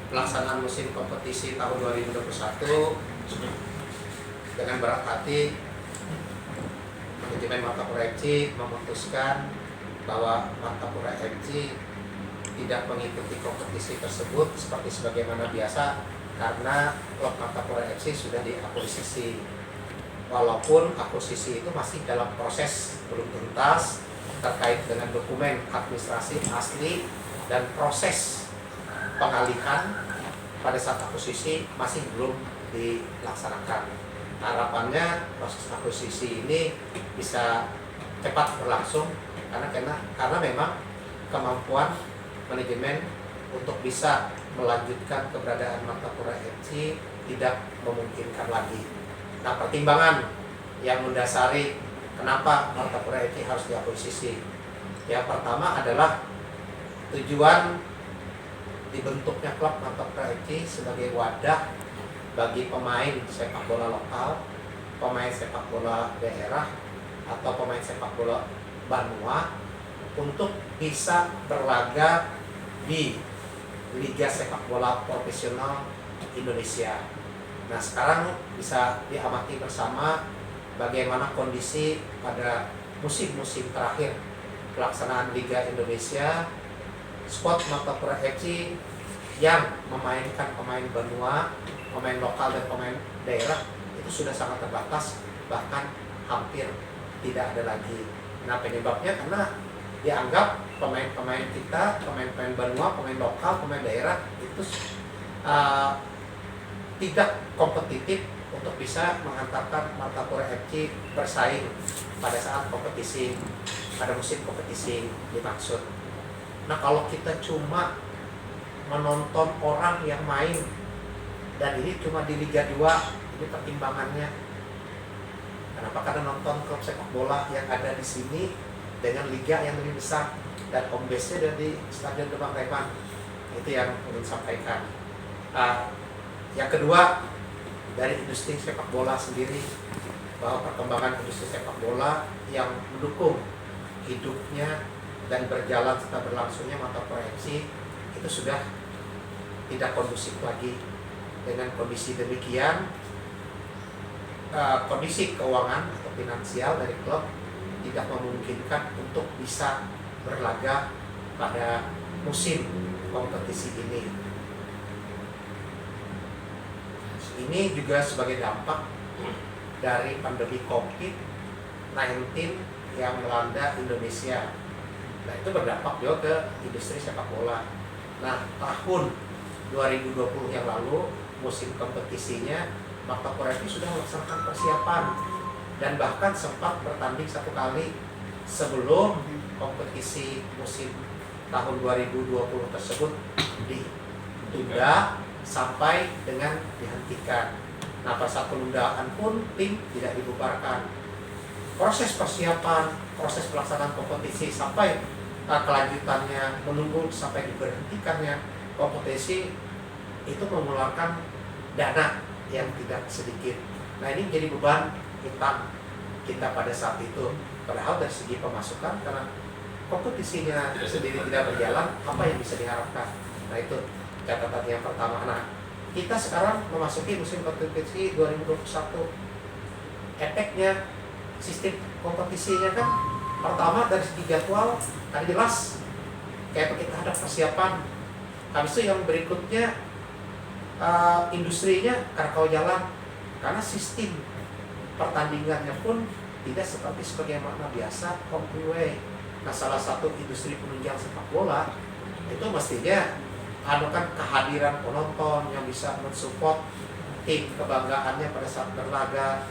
pelaksanaan musim kompetisi tahun 2021 dengan berat hati manajemen Martapura FC memutuskan bahwa Martapura FC tidak mengikuti kompetisi tersebut seperti sebagaimana biasa karena klub Martapura FC sudah diakuisisi. Walaupun akuisisi itu masih dalam proses belum tuntas terkait dengan dokumen administrasi asli dan proses pengalihan pada saat akuisisi masih belum dilaksanakan. Harapannya proses akuisisi ini bisa cepat berlangsung karena memang kemampuan manajemen untuk bisa melanjutkan keberadaan Martapura FC tidak memungkinkan lagi. Nah, pertimbangan yang mendasari kenapa Martapura FC harus diakuisisi. Yang pertama adalah tujuan dibentuknya klub Martapura FC sebagai wadah bagi pemain sepak bola lokal, pemain sepak bola daerah, atau pemain sepak bola Banua untuk bisa berlaga di Liga Sepak Bola Profesional Indonesia. Nah, sekarang bisa diamati bersama bagaimana kondisi pada musim-musim terakhir pelaksanaan Liga Indonesia. Skuad Martapura FC yang memainkan pemain Banua, pemain lokal dan pemain daerah itu sudah sangat terbatas, bahkan hampir tidak ada lagi. Nah, penyebabnya karena dianggap pemain-pemain kita, pemain-pemain Banua, pemain lokal, pemain daerah itu tidak kompetitif untuk bisa mengantarkan Martapura FC bersaing pada saat kompetisi, pada musim kompetisi dimaksud. Nah, kalau kita cuma menonton orang yang main dan ini cuma di Liga 2, ini pertimbangannya. Kenapa? Karena nonton klub sepak bola yang ada di sini dengan liga yang lebih besar dan home base-nya dari Stadion Gebang Reman. Itu yang ingin sampaikan. Yang kedua, dari industri sepak bola sendiri, bahwa perkembangan industri sepak bola yang mendukung hidupnya dan berjalan serta berlangsungnya Martapura FC itu sudah tidak kondusif lagi. Dengan kondisi demikian, kondisi keuangan atau finansial dari klub tidak memungkinkan untuk bisa berlaga pada musim kompetisi ini. Ini juga sebagai dampak dari pandemi COVID-19 yang melanda Indonesia. Nah, itu berdampak juga ke industri sepak bola. Nah, tahun 2020 yang lalu, musim kompetisinya, Martapura FC sudah melaksanakan persiapan dan bahkan sempat bertanding satu kali sebelum kompetisi musim tahun 2020 tersebut ditunda sampai dengan dihentikan. Nah, pada saat penundaan pun tim tidak dibubarkan. Proses persiapan, proses pelaksanaan kompetisi sampai kelanjutannya menunggu sampai diberhentikannya kompetisi itu mengeluarkan dana yang tidak sedikit. Nah, ini menjadi beban kita pada saat itu. Padahal dari segi pemasukan, karena kompetisinya sendiri tidak berjalan, apa yang bisa diharapkan? Nah, itu catatan yang pertama. Nah, kita sekarang memasuki musim kompetisi 2021. Efeknya sistem kompetisinya kan pertama dari segi jadwal kan jelas kayak kita ada persiapan. Habis itu yang berikutnya industrinya karkau jalan karena sistem pertandingannya pun tidak seperti sebagaimana biasa company. Nah, salah satu industri penunjang sepak bola itu mestinya ada kan kehadiran penonton yang bisa mensupport tim kebanggaannya pada saat berlaga,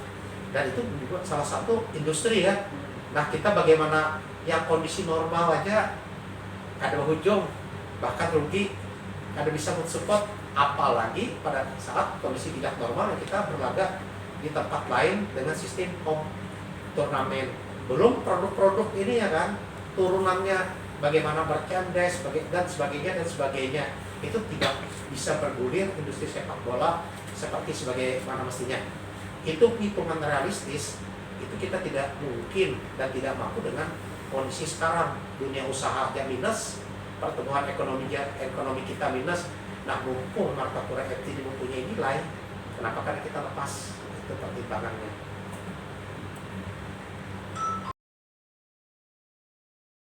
dan itu juga salah satu industri ya. Nah, kita bagaimana yang kondisi normal aja ada ujung bahkan rugi, ada bisa mensupport, apalagi pada saat kondisi tidak normal yang kita berlaga di tempat lain dengan sistem home turnamen. Belum produk-produk ini ya kan, turunannya bagaimana merchandise dan sebagainya itu tidak bisa bergulir industri sepak bola seperti sebagaimana mestinya. Itu hitungan realistis, itu kita tidak mungkin dan tidak mampu dengan kondisi sekarang. Dunia usaha aja minus, pertumbuhan ekonomi kita minus. Nah, mumpung Martapura FC mempunyai nilai, kenapa kan kita lepas? Itu pertimbangannya.